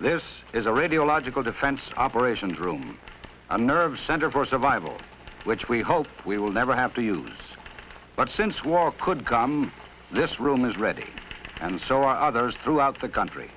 This is a Radiological Defense Operations Room, a nerve center for survival, which we hope we will never have to use. But since war could come, this room is ready, and so are others throughout the country.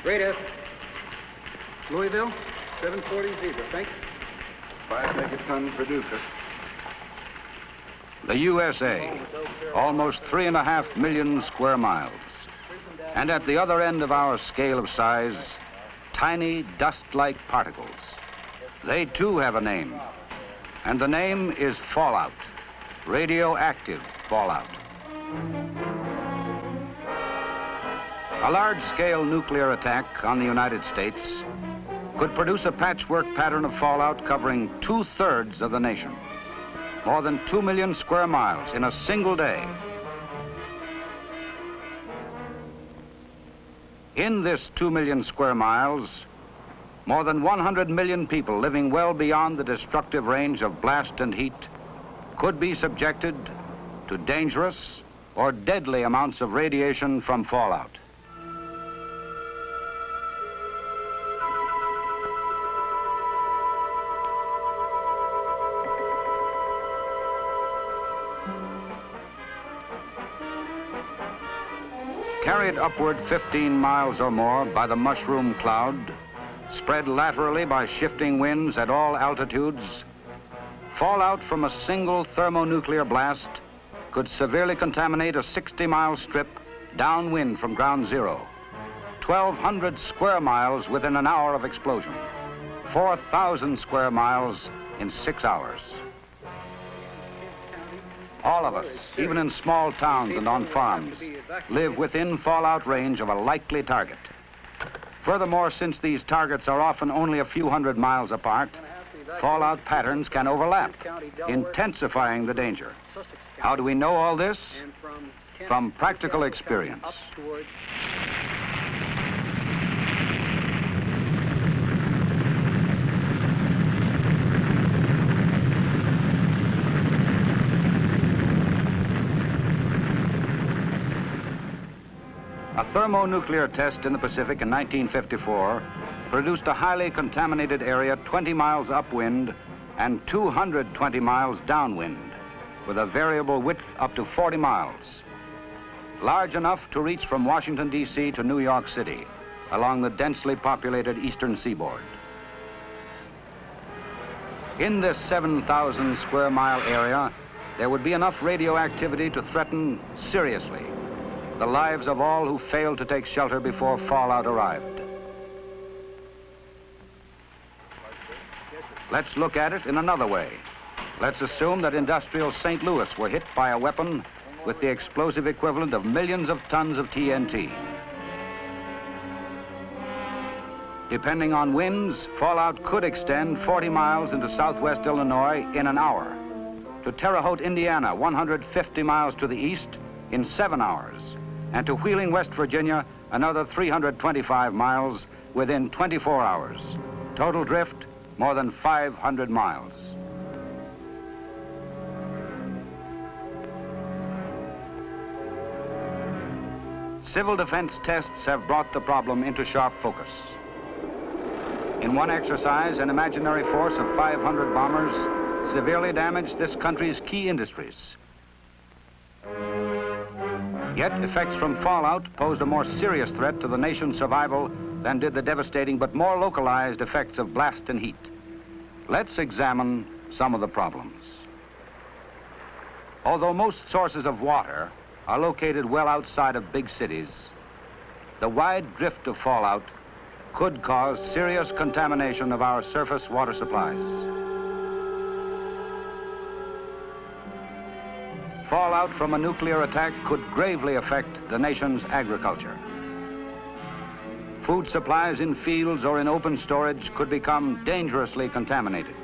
Radar. Louisville, 740 Zebra, thanks. 5 megaton producer. The USA, almost 3.5 million square miles. And at the other end of our scale of size, tiny dust-like particles. They too have a name, and the name is fallout, radioactive fallout. A large-scale nuclear attack on the United States could produce a patchwork pattern of fallout covering 2/3 of the nation, more than 2 million square miles in a single day. In this 2 million square miles, more than 100 million people living well beyond the destructive range of blast and heat could be subjected to dangerous or deadly amounts of radiation from fallout. Carried upward 15 miles or more by the mushroom cloud, spread laterally by shifting winds at all altitudes, fallout from a single thermonuclear blast could severely contaminate a 60-mile strip downwind from ground zero, 1,200 square miles within an hour of explosion, 4,000 square miles in 6 hours. All of us, even in small towns and on farms, live within fallout range of a likely target. Furthermore, since these targets are often only a few hundred miles apart, fallout patterns can overlap, intensifying the danger. How do we know all this? From practical experience. A thermonuclear test in the Pacific in 1954 produced a highly contaminated area 20 miles upwind and 220 miles downwind, with a variable width up to 40 miles, large enough to reach from Washington, D.C. to New York City, along the densely populated eastern seaboard. In this 7,000 square mile area, there would be enough radioactivity to threaten seriously the lives of all who failed to take shelter before fallout arrived. Let's look at it in another way. Let's assume that industrial St. Louis were hit by a weapon with the explosive equivalent of millions of tons of TNT. Depending on winds, fallout could extend 40 miles into southwest Illinois in an hour, to Terre Haute, Indiana, 150 miles to the east in 7 hours, and to Wheeling, West Virginia, another 325 miles within 24 hours. Total drift, more than 500 miles. Civil defense tests have brought the problem into sharp focus. In one exercise, an imaginary force of 500 bombers severely damaged this country's key industries. Yet effects from fallout posed a more serious threat to the nation's survival than did the devastating but more localized effects of blast and heat. Let's examine some of the problems. Although most sources of water are located well outside of big cities, the wide drift of fallout could cause serious contamination of our surface water supplies. Fallout from a nuclear attack could gravely affect the nation's agriculture. Food supplies in fields or in open storage could become dangerously contaminated.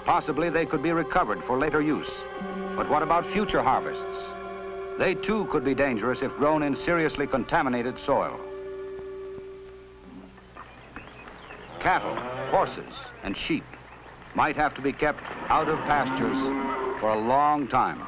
Possibly they could be recovered for later use. But what about future harvests? They too could be dangerous if grown in seriously contaminated soil. Cattle, horses, and sheep might have to be kept out of pastures for a long time.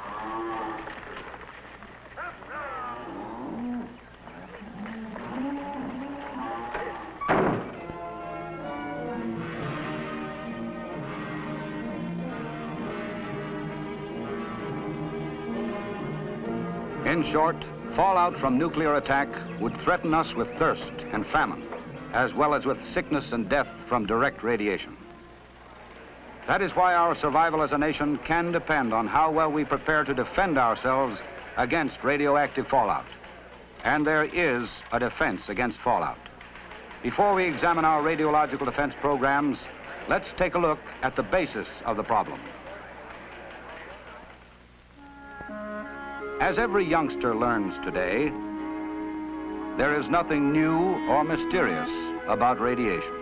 In short, fallout from nuclear attack would threaten us with thirst and famine, as well as with sickness and death from direct radiation. That is why our survival as a nation can depend on how well we prepare to defend ourselves against radioactive fallout. And there is a defense against fallout. Before we examine our radiological defense programs, let's take a look at the basis of the problem. As every youngster learns today, there is nothing new or mysterious about radiation.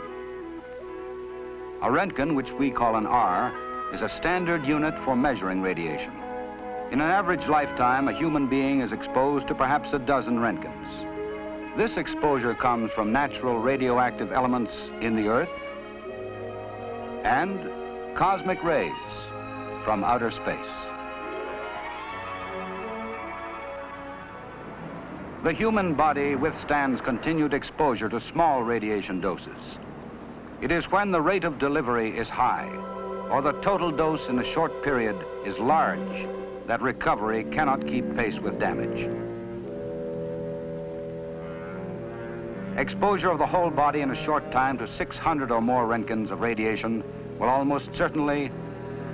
A Roentgen, which we call an R, is a standard unit for measuring radiation. In an average lifetime, a human being is exposed to perhaps a dozen Roentgens. This exposure comes from natural radioactive elements in the earth and cosmic rays from outer space. The human body withstands continued exposure to small radiation doses. It is when the rate of delivery is high, or the total dose in a short period is large, that recovery cannot keep pace with damage. Exposure of the whole body in a short time to 600 or more Roentgens of radiation will almost certainly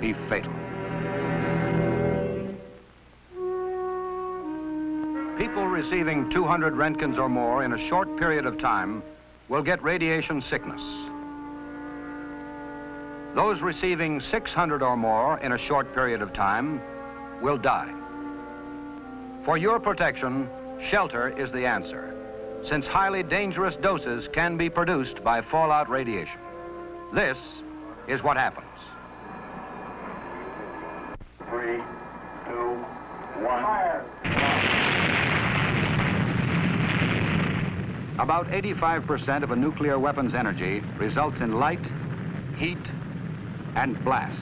be fatal. People receiving 200 Roentgens or more in a short period of time will get radiation sickness. Those receiving 600 or more in a short period of time will die. For your protection, shelter is the answer, since highly dangerous doses can be produced by fallout radiation. This is what happens. 3, 2, 1. Fire! About 85% of a nuclear weapon's energy results in light, heat, and blast.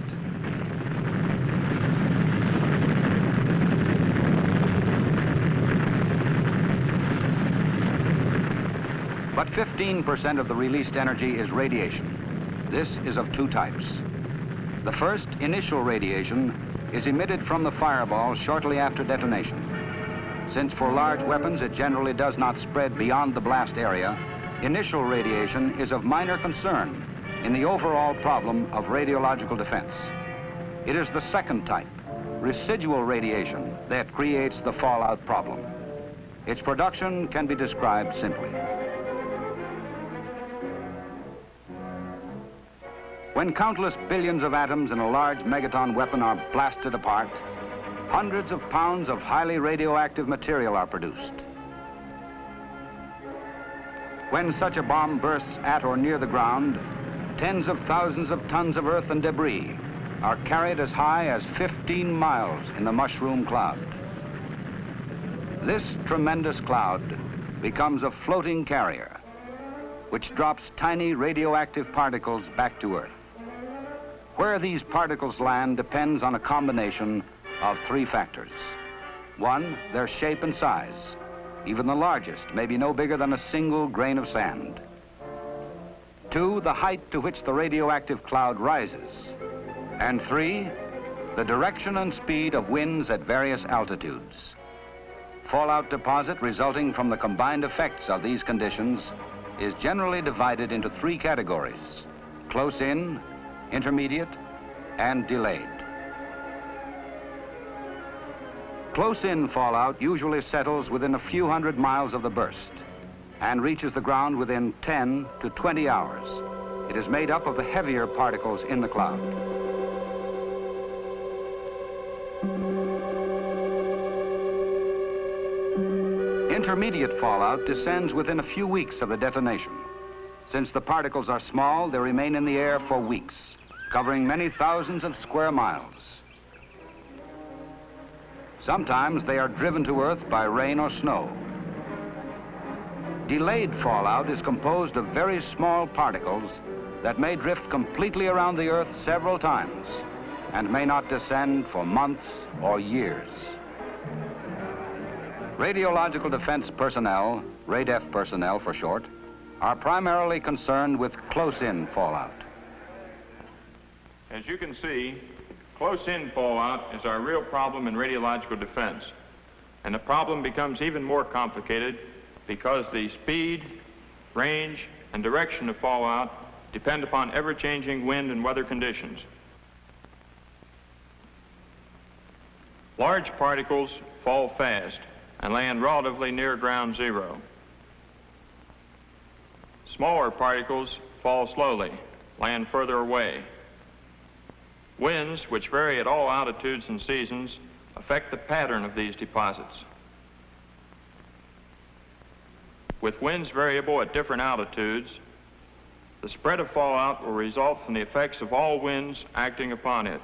But 15% of the released energy is radiation. This is of two types. The first, initial radiation, is emitted from the fireball shortly after detonation. Since for large weapons it generally does not spread beyond the blast area, initial radiation is of minor concern in the overall problem of radiological defense. It is the second type, residual radiation, that creates the fallout problem. Its production can be described simply. When countless billions of atoms in a large megaton weapon are blasted apart, hundreds of pounds of highly radioactive material are produced. When such a bomb bursts at or near the ground, tens of thousands of tons of earth and debris are carried as high as 15 miles in the mushroom cloud. This tremendous cloud becomes a floating carrier, which drops tiny radioactive particles back to Earth. Where these particles land depends on a combination of three factors. One, their shape and size. Even the largest may be no bigger than a single grain of sand. 2, the height to which the radioactive cloud rises. And 3, the direction and speed of winds at various altitudes. Fallout deposit resulting from the combined effects of these conditions is generally divided into 3 categories: close in, intermediate, and delayed. Close-in fallout usually settles within a few hundred miles of the burst and reaches the ground within 10 to 20 hours. It is made up of the heavier particles in the cloud. Intermediate fallout descends within a few weeks of the detonation. Since the particles are small, they remain in the air for weeks, covering many thousands of square miles. Sometimes they are driven to Earth by rain or snow. Delayed fallout is composed of very small particles that may drift completely around the Earth several times and may not descend for months or years. Radiological defense personnel, RADEF personnel for short, are primarily concerned with close-in fallout. As you can see, close-in fallout is our real problem in radiological defense. And the problem becomes even more complicated because the speed, range, and direction of fallout depend upon ever-changing wind and weather conditions. Large particles fall fast and land relatively near ground zero. Smaller particles fall slowly, land further away. Winds, which vary at all altitudes and seasons, affect the pattern of these deposits. With winds variable at different altitudes, the spread of fallout will result from the effects of all winds acting upon it.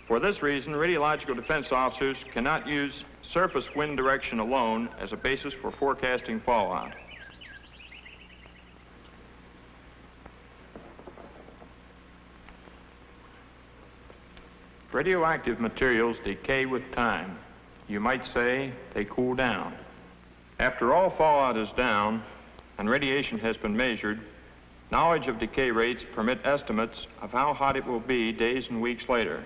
For this reason, radiological defense officers cannot use surface wind direction alone as a basis for forecasting fallout. Radioactive materials decay with time. You might say they cool down. After all fallout is down and radiation has been measured, knowledge of decay rates permit estimates of how hot it will be days and weeks later.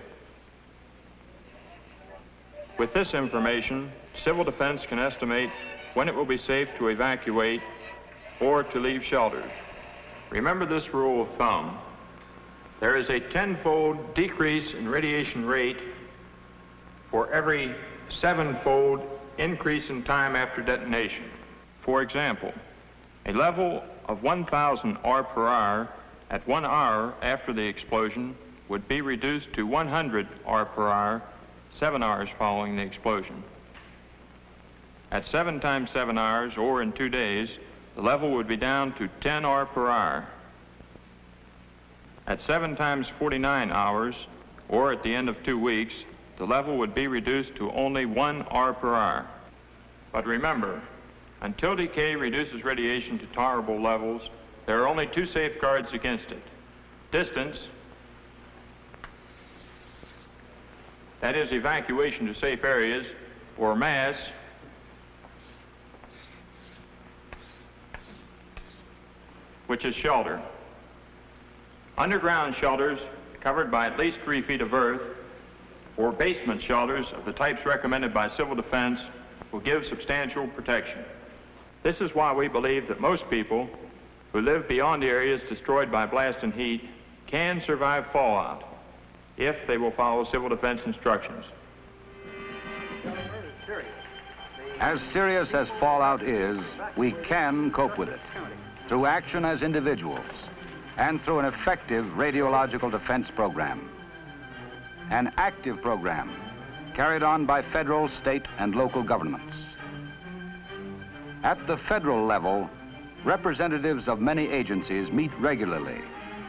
With this information, civil defense can estimate when it will be safe to evacuate or to leave shelter. Remember this rule of thumb. There is a 10-fold decrease in radiation rate for every 7-fold increase in time after detonation. For example, a level of 1,000 R per hour at 1 hour after the explosion would be reduced to 100 R per hour 7 hours following the explosion. At 7 times 7 hours, or in 2 days, the level would be down to 10 R per hour. At 7 times 49 hours, or at the end of 2 weeks, the level would be reduced to only 1 R per hour. But remember, until decay reduces radiation to tolerable levels, there are only 2 safeguards against it: distance, that is evacuation to safe areas, or mass, which is shelter. Underground shelters covered by at least 3 feet of earth, or basement shelters of the types recommended by civil defense, will give substantial protection. This is why we believe that most people who live beyond the areas destroyed by blast and heat can survive fallout if they will follow civil defense instructions. As serious as fallout is, we can cope with it through action as individuals and through an effective radiological defense program. An active program carried on by federal, state, and local governments. At the federal level, representatives of many agencies meet regularly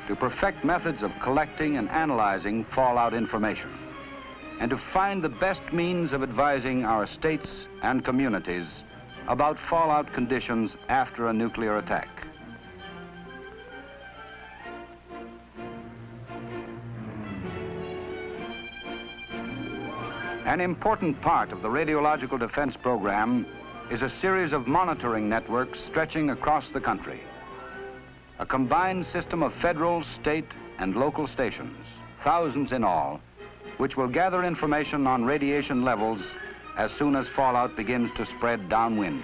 to perfect methods of collecting and analyzing fallout information and to find the best means of advising our states and communities about fallout conditions after a nuclear attack. An important part of the radiological defense program is a series of monitoring networks stretching across the country. A combined system of federal, state, and local stations, thousands in all, which will gather information on radiation levels as soon as fallout begins to spread downwind.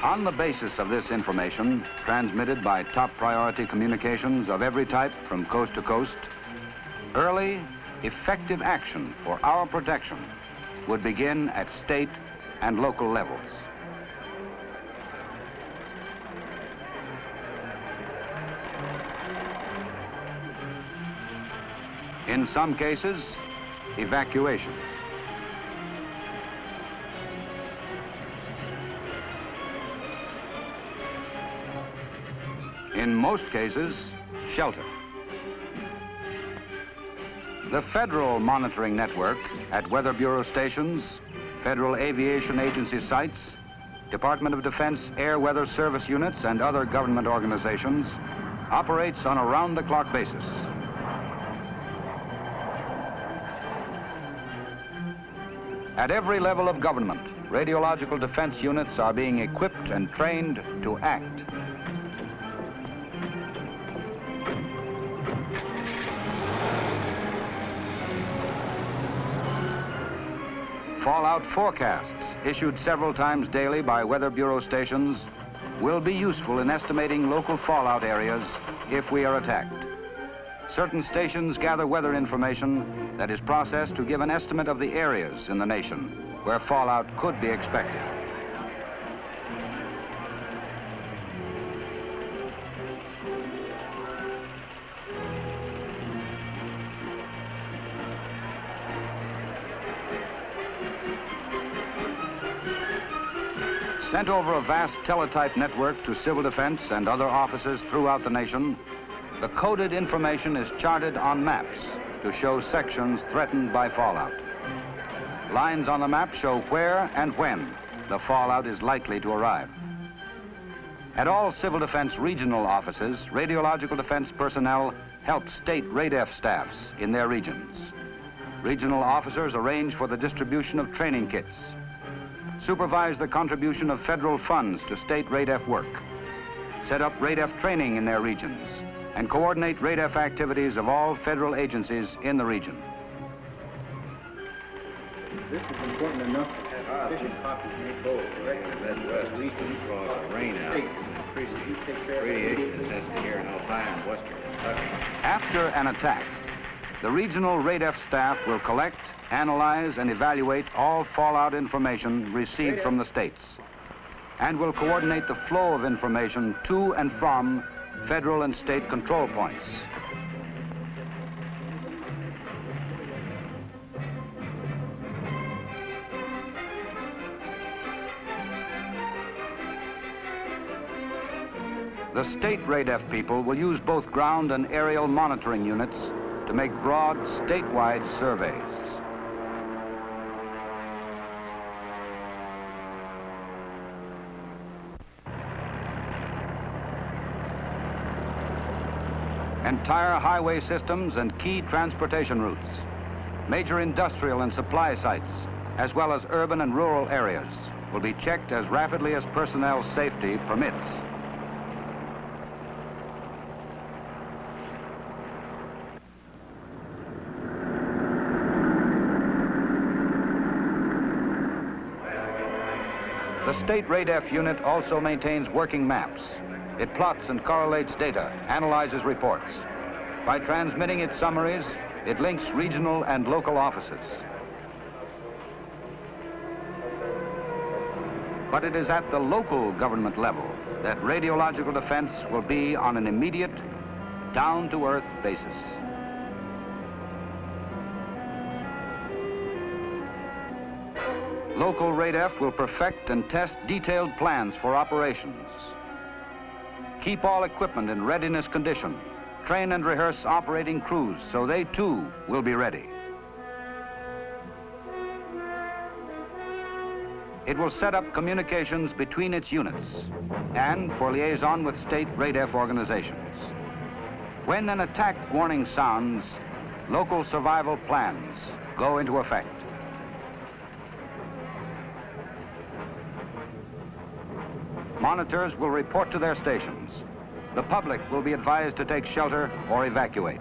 On the basis of this information, transmitted by top priority communications of every type from coast to coast, early, effective action for our protection would begin at state and local levels. In some cases, evacuation. In most cases, shelter. The federal monitoring network at Weather Bureau stations, Federal Aviation Agency sites, Department of Defense Air Weather Service units, and other government organizations operates on a round-the-clock basis. At every level of government, radiological defense units are being equipped and trained to act. Fallout forecasts, issued several times daily by Weather Bureau stations, will be useful in estimating local fallout areas if we are attacked. Certain stations gather weather information that is processed to give an estimate of the areas in the nation where fallout could be expected. Sent over a vast teletype network to civil defense and other offices throughout the nation, the coded information is charted on maps to show sections threatened by fallout. Lines on the map show where and when the fallout is likely to arrive. At all civil defense regional offices, radiological defense personnel help state RADEF staffs in their regions. Regional officers arrange for the distribution of training kits, supervise the contribution of federal funds to state RADEF work, set up RADEF training in their regions, and coordinate RADEF activities of all federal agencies in the region. This is important enough to have sufficient copies made both correct. Midwest eastern because of rain out increasing radiation is tested here in Alpine and western Kentucky. After an attack, the regional RADEF staff will collect, analyze, and evaluate all fallout information received from the states, and will coordinate the flow of information to and from federal and state control points. The state RADEF people will use both ground and aerial monitoring units to make broad statewide surveys. Entire highway systems and key transportation routes, major industrial and supply sites, as well as urban and rural areas, will be checked as rapidly as personnel safety permits. The state RADEF unit also maintains working maps. It plots and correlates data, analyzes reports. By transmitting its summaries, it links regional and local offices. But it is at the local government level that radiological defense will be on an immediate, down-to-earth basis. Local RADEF will perfect and test detailed plans for operations. Keep all equipment in readiness condition. Train and rehearse operating crews so they too will be ready. It will set up communications between its units and for liaison with state RADEF organizations. When an attack warning sounds, local survival plans go into effect. Monitors will report to their stations. The public will be advised to take shelter or evacuate.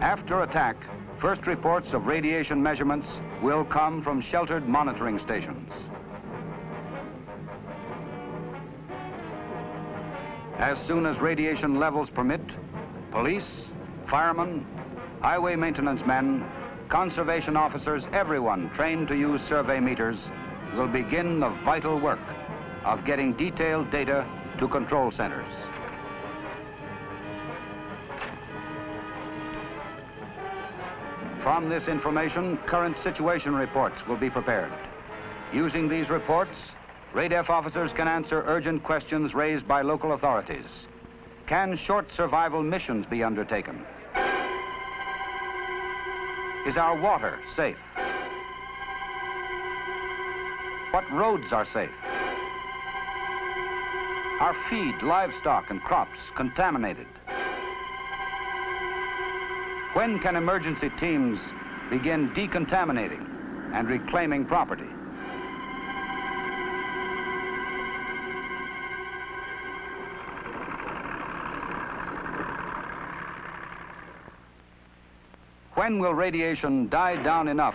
After attack, first reports of radiation measurements will come from sheltered monitoring stations. As soon as radiation levels permit, police, firemen, highway maintenance men, conservation officers, everyone trained to use survey meters will begin the vital work of getting detailed data to control centers. From this information, current situation reports will be prepared. Using these reports, RADEF officers can answer urgent questions raised by local authorities. Can short survival missions be undertaken? Is our water safe? What roads are safe? Are feed, livestock, and crops contaminated? When can emergency teams begin decontaminating and reclaiming property? When will radiation die down enough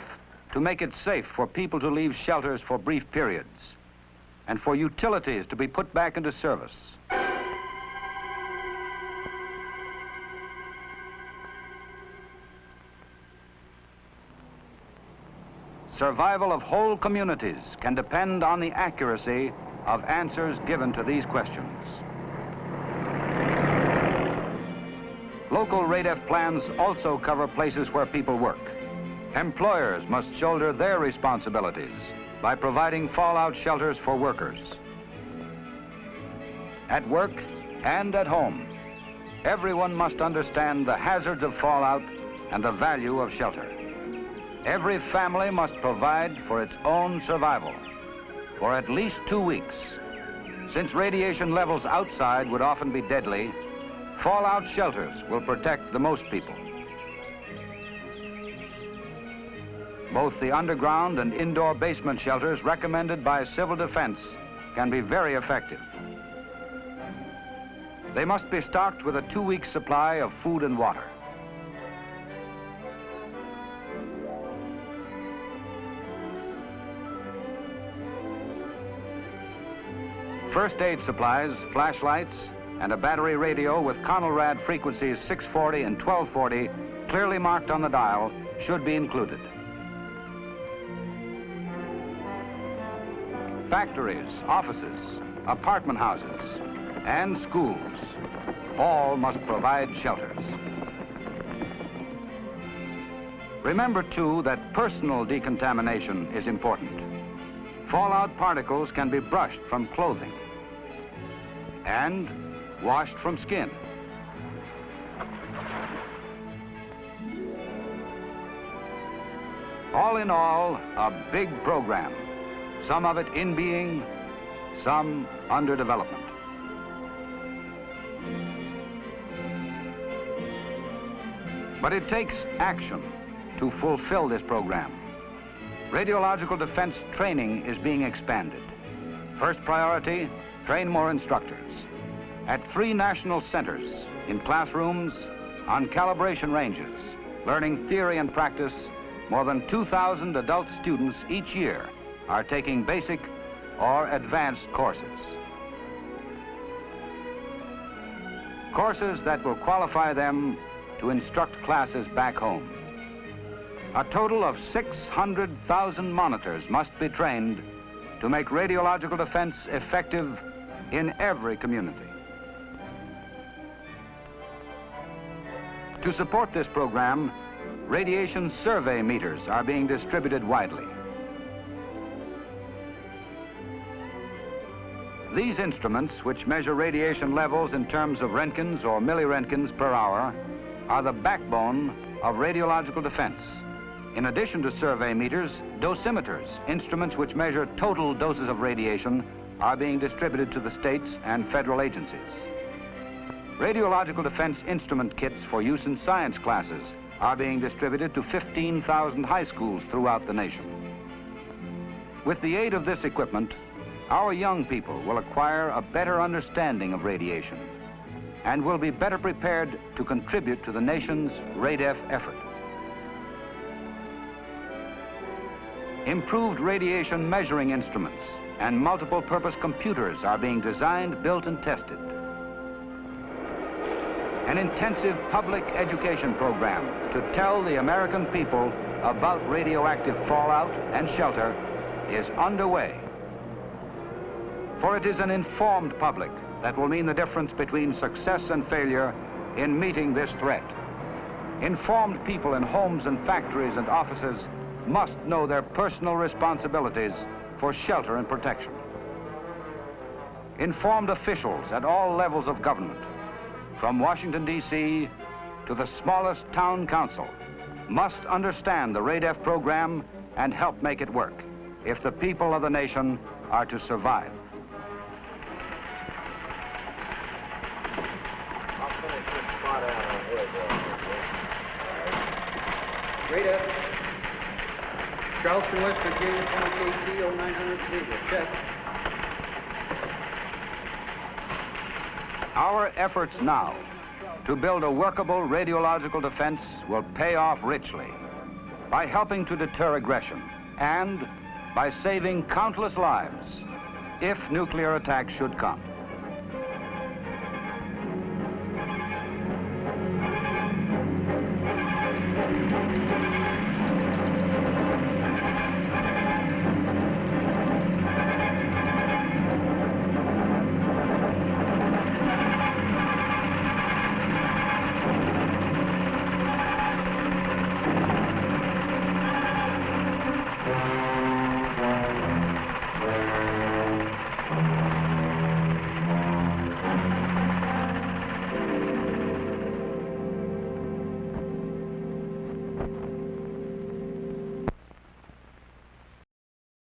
to make it safe for people to leave shelters for brief periods and for utilities to be put back into service? Survival of whole communities can depend on the accuracy of answers given to these questions. Local RADEF plans also cover places where people work. Employers must shoulder their responsibilities by providing fallout shelters for workers. At work and at home, everyone must understand the hazards of fallout and the value of shelter. Every family must provide for its own survival for at least 2 weeks. Since radiation levels outside would often be deadly, fallout shelters will protect the most people. Both the underground and indoor basement shelters recommended by Civil Defense can be very effective. They must be stocked with a 2-week supply of food and water. First aid supplies, flashlights, and a battery radio with Conelrad frequencies 640 and 1240 clearly marked on the dial should be included. Factories, offices, apartment houses, and schools all must provide shelters. Remember, too, that personal decontamination is important. Fallout particles can be brushed from clothing and washed from skin. All in all, a big program. Some of it in being, some under development. But it takes action to fulfill this program. Radiological defense training is being expanded. First priority, train more instructors. At 3 national centers, in classrooms, on calibration ranges, learning theory and practice, more than 2,000 adult students each year are taking basic or advanced courses. Courses that will qualify them to instruct classes back home. A total of 600,000 monitors must be trained to make radiological defense effective in every community. To support this program, radiation survey meters are being distributed widely. These instruments, which measure radiation levels in terms of Roentgens or milliroentgens per hour, are the backbone of radiological defense. In addition to survey meters, dosimeters, instruments which measure total doses of radiation, are being distributed to the states and federal agencies. Radiological defense instrument kits for use in science classes are being distributed to 15,000 high schools throughout the nation. With the aid of this equipment, our young people will acquire a better understanding of radiation and will be better prepared to contribute to the nation's RADEF effort. Improved radiation measuring instruments and multiple-purpose computers are being designed, built, and tested. An intensive public education program to tell the American people about radioactive fallout and shelter is underway. For it is an informed public that will mean the difference between success and failure in meeting this threat. Informed people in homes and factories and offices must know their personal responsibilities for shelter and protection. Informed officials at all levels of government, from Washington, D.C. to the smallest town council, must understand the RADEF program and help make it work if the people of the nation are to survive. RADEF, Charleston, West Virginia, 28D0900, check. Our efforts now to build a workable radiological defense will pay off richly by helping to deter aggression and by saving countless lives if nuclear attack should come.